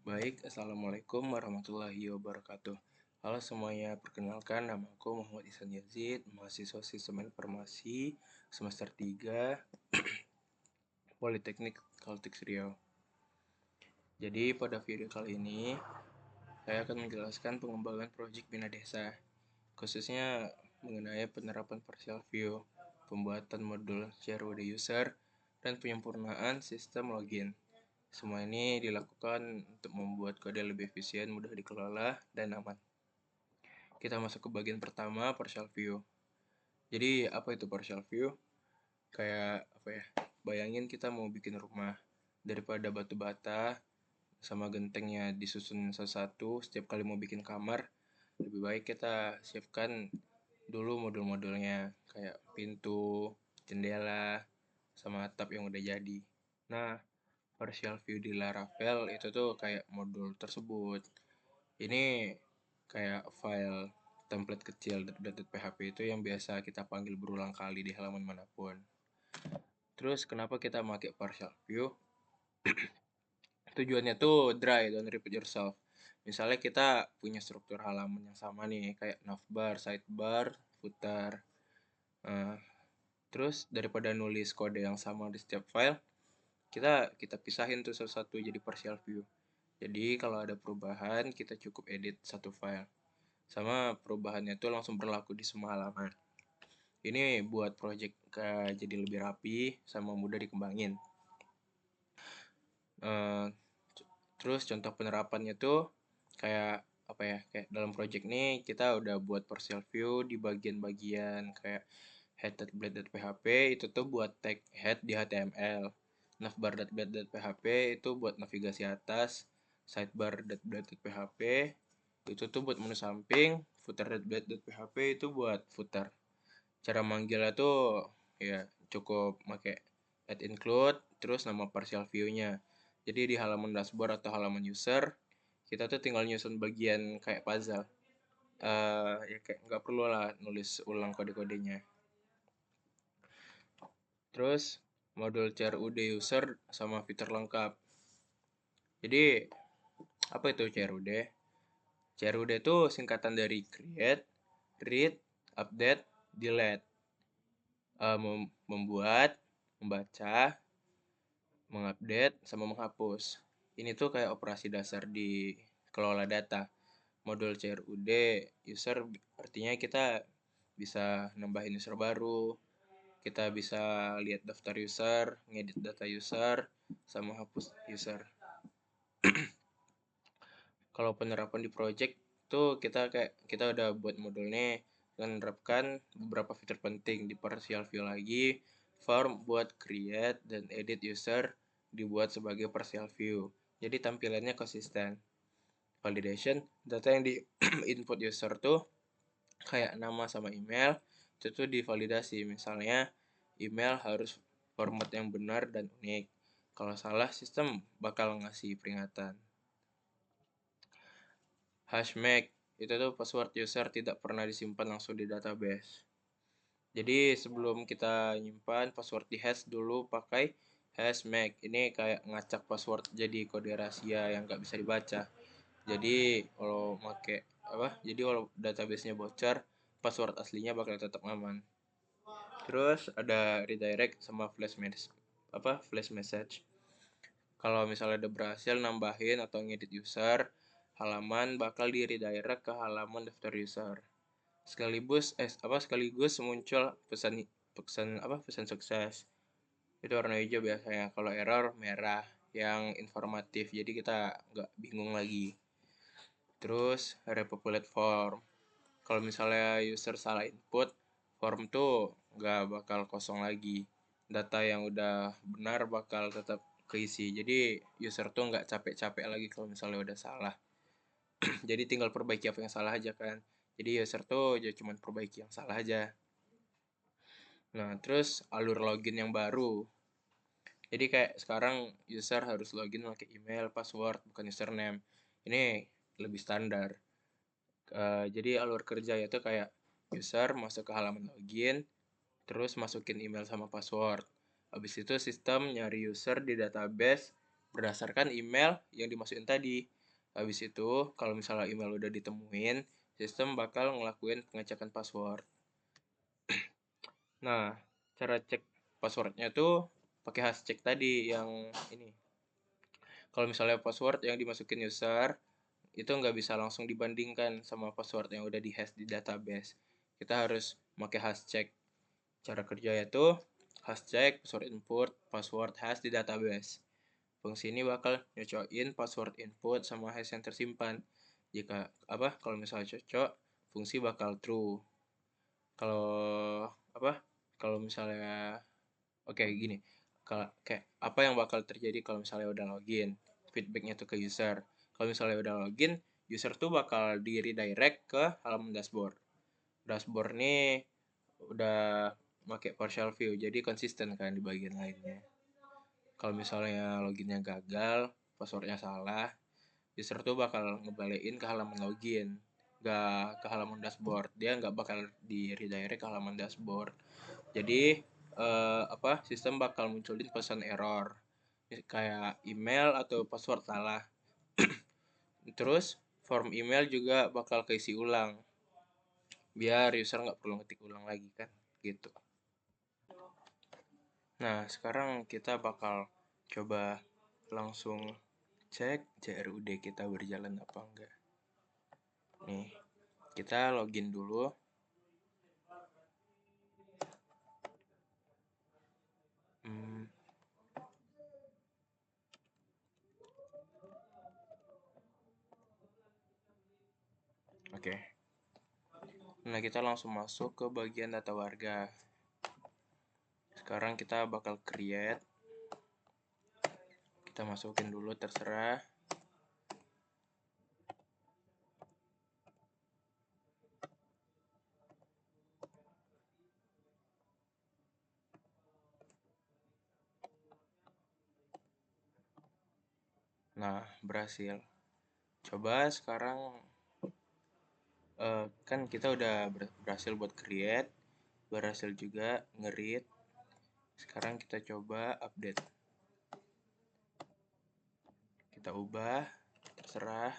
Baik, Assalamualaikum warahmatullahi wabarakatuh. Halo semuanya, perkenalkan nama aku Muhammad Ihsan Yazid, mahasiswa Sistem Informasi semester 3, Politeknik Kaltix Riau. Jadi pada video kali ini, saya akan menjelaskan pengembangan proyek Bina Desa, khususnya mengenai penerapan partial view, pembuatan modul CRUD user, dan penyempurnaan sistem login. Semua ini dilakukan untuk membuat kode lebih efisien, mudah dikelola, dan aman. Kita masuk ke bagian pertama, partial view. Jadi, apa itu partial view? Kayak, apa ya, bayangin kita mau bikin rumah. Daripada batu bata sama gentengnya disusun satu-satu, setiap kali mau bikin kamar, lebih baik kita siapkan dulu modul-modulnya, kayak pintu, jendela, sama atap yang udah jadi. Nah, partial view di Laravel itu tuh kayak modul tersebut. Ini kayak file template kecil .php itu yang biasa kita panggil berulang kali di halaman manapun. Terus kenapa kita pakai partial view? Tujuannya tuh dry, don't repeat yourself. Misalnya kita punya struktur halaman yang sama nih, kayak navbar, sidebar, footer. Nah, terus daripada nulis kode yang sama di setiap file, kita pisahin tuh satu-satu jadi partial view. Jadi kalau ada perubahan, kita cukup edit satu file. Sama perubahannya tuh langsung berlaku di semua halaman. Ini buat project jadi lebih rapi sama mudah dikembangin. Terus contoh penerapannya tuh kayak apa ya? Kayak dalam project ini kita udah buat partial view di bagian-bagian kayak head.blade.php itu tuh buat tag head di HTML. Navbar.blade.php itu buat navigasi atas. Sidebar.blade.php itu tuh buat menu samping. Footer.blade.php itu buat footer. Cara manggilnya tuh ya cukup pakai add include terus nama partial view-nya. Jadi di halaman dashboard atau halaman user kita tuh tinggal nyusun bagian kayak puzzle. Ya kayak nggak perlu lah nulis ulang kode-kodenya. Terus modul CRUD user sama fitur lengkap. Jadi apa itu CRUD? CRUD itu singkatan dari create, read, update, delete. Membuat, membaca, mengupdate, sama menghapus. Ini tuh kayak operasi dasar di kelola data. Modul CRUD user artinya kita bisa nambahin user baru, kita bisa lihat daftar user, ngedit data user, sama hapus user. Kalau penerapan di project tuh kita udah buat modulnya menerapkan beberapa fitur penting di partial view lagi. Form buat create dan edit user dibuat sebagai partial view. Jadi tampilannya konsisten. Validation, data yang di input user tuh kayak nama sama email itu tuh divalidasi. Misalnya email harus format yang benar dan unik. Kalau salah sistem bakal ngasih peringatan. Hashmake itu tuh password user tidak pernah disimpan langsung di database. Jadi sebelum kita nyimpan password di hash dulu pakai hashmake. Ini kayak ngacak password jadi kode rahasia yang nggak bisa dibaca. Jadi kalau pakai apa? Jadi kalau database-nya bocor, password aslinya bakal tetap aman. Terus ada redirect sama flash message. Kalau misalnya udah berhasil nambahin atau ngedit user, halaman bakal di redirect ke halaman daftar user. Sekaligus muncul pesan sukses. Itu warna hijau biasanya. Kalau error merah yang informatif. Jadi kita nggak bingung lagi. Terus repopulate form. Kalau misalnya user salah input, form tuh nggak bakal kosong lagi. Data yang udah benar bakal tetap keisi. Jadi user tuh nggak capek-capek lagi kalau misalnya udah salah. Jadi tinggal perbaiki apa yang salah aja kan. Jadi user tuh cuma perbaiki yang salah aja. Nah, terus alur login yang baru. Jadi kayak sekarang user harus login pakai email, password, bukan username. Ini lebih standar. Jadi alur kerja itu kayak user masuk ke halaman login, terus masukin email sama password. Habis itu sistem nyari user di database, berdasarkan email yang dimasukin tadi. Habis itu, kalau misalnya email udah ditemuin, sistem bakal ngelakuin pengecekan password. Nah, cara cek passwordnya tuh pakai hash-check tadi yang ini. Kalau misalnya password yang dimasukin user, itu nggak bisa langsung dibandingkan sama password yang udah di-hash di database. Kita harus pakai hash-check. Cara kerja itu hash-check, password input, password hash di database. Fungsi ini bakal nyocokin password input sama hash yang tersimpan. Kalau misalnya cocok, fungsi bakal true. Kalau kalau misalnya gini. Kalau kayak apa yang bakal terjadi kalau misalnya udah login? Feedbacknya tuh ke user. Kalau misalnya udah login, user tuh bakal di redirect ke halaman dashboard. Dashboard nih udah pakai partial view, jadi konsisten kan di bagian lainnya. Kalau misalnya loginnya gagal, passwordnya salah, user tuh bakal ngebalikin ke halaman login, nggak ke halaman dashboard. Dia nggak bakal di redirect ke halaman dashboard. Jadi sistem bakal munculin pesan error kayak email atau password salah. Terus form email juga bakal keisi ulang biar user nggak perlu ngetik ulang lagi kan gitu. Nah, sekarang kita bakal coba langsung cek CRUD kita berjalan apa enggak. Nih, kita login dulu. Oke. Nah, kita langsung masuk ke bagian data warga. Sekarang kita bakal create. Kita masukin dulu terserah. Nah, berhasil. Coba sekarang kan kita udah berhasil buat create, berhasil juga nge-read. Sekarang kita coba update. Kita ubah, terserah.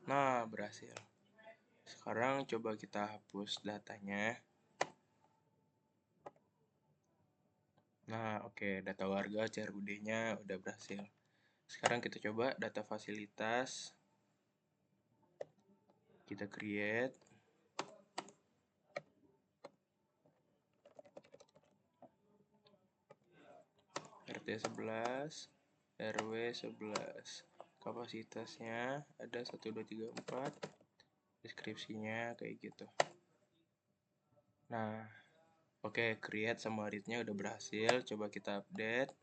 Nah, berhasil. Sekarang coba kita hapus datanya. Nah, oke, data warga CRUD-nya udah berhasil. Sekarang kita coba data fasilitas. Kita create. RT 11, RW 11. Kapasitasnya ada 1, 2, 3, 4. Deskripsinya kayak gitu. Nah, oke, create sama read-nya udah berhasil. Coba kita update.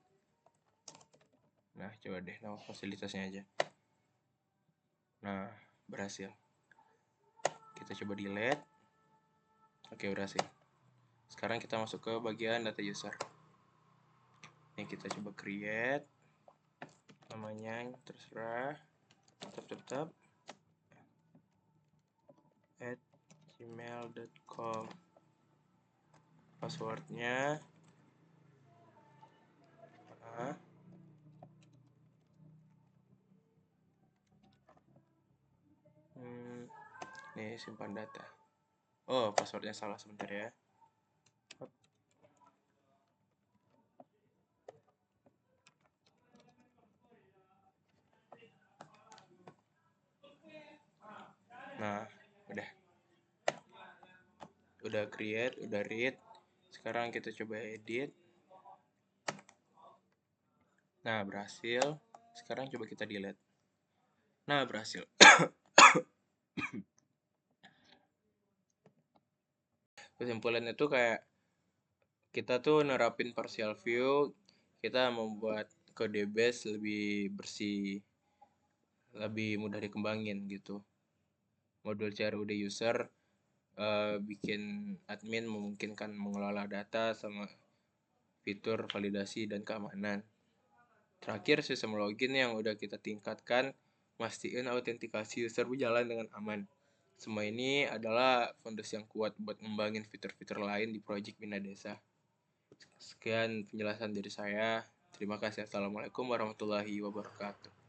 Nah, coba deh nama fasilitasnya aja. Nah, berhasil. Kita coba delete. Oke, berhasil. Sekarang kita masuk ke bagian data user. Ini kita coba create. Namanya terserah. Tetap @gmail.com. Passwordnya nih simpan data. Oh, passwordnya salah sebentar ya. Nah, udah create, udah read. Sekarang kita coba edit. Nah, berhasil. Sekarang coba kita delete. Nah, berhasil. Kesimpulannya tuh kayak kita tuh nerapin partial view, kita membuat kode base lebih bersih, lebih mudah dikembangin gitu. Modul CRUD user bikin admin memungkinkan mengelola data sama fitur validasi dan keamanan. Terakhir, sistem login yang udah kita tingkatkan, mastiin autentikasi user berjalan dengan aman. Semua ini adalah fondasi yang kuat buat ngembangin fitur-fitur lain di Project Bina Desa. Sekian penjelasan dari saya. Terima kasih. Assalamualaikum warahmatullahi wabarakatuh.